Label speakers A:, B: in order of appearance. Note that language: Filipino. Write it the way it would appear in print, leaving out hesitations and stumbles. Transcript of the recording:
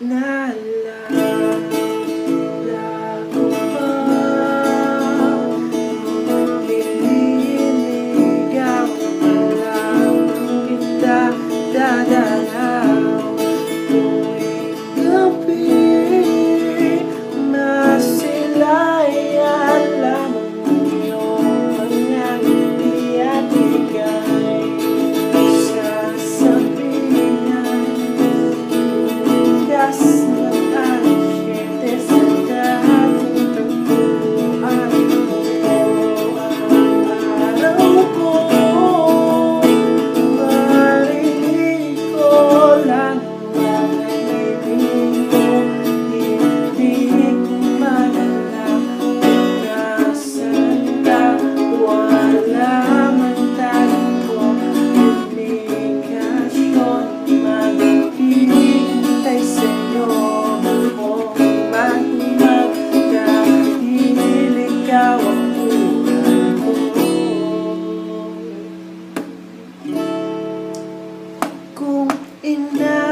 A: Naalala ko ba nung nililigawan pa lamang kita, dadalaw tuwing gabi, masilayan lamang ang iyong mga ngiti at ika'y sasabihan. Tigas ng alas 7 sa dating tagpuan ko, ang araw ko, marinig ko lang ang narinig ko. Hindi ko malalang kung nasaan ka, wala man tayong komunikasyon. Maghihintay sa'yo kung magmag dahil ikaw ang buhay ko. Kung ina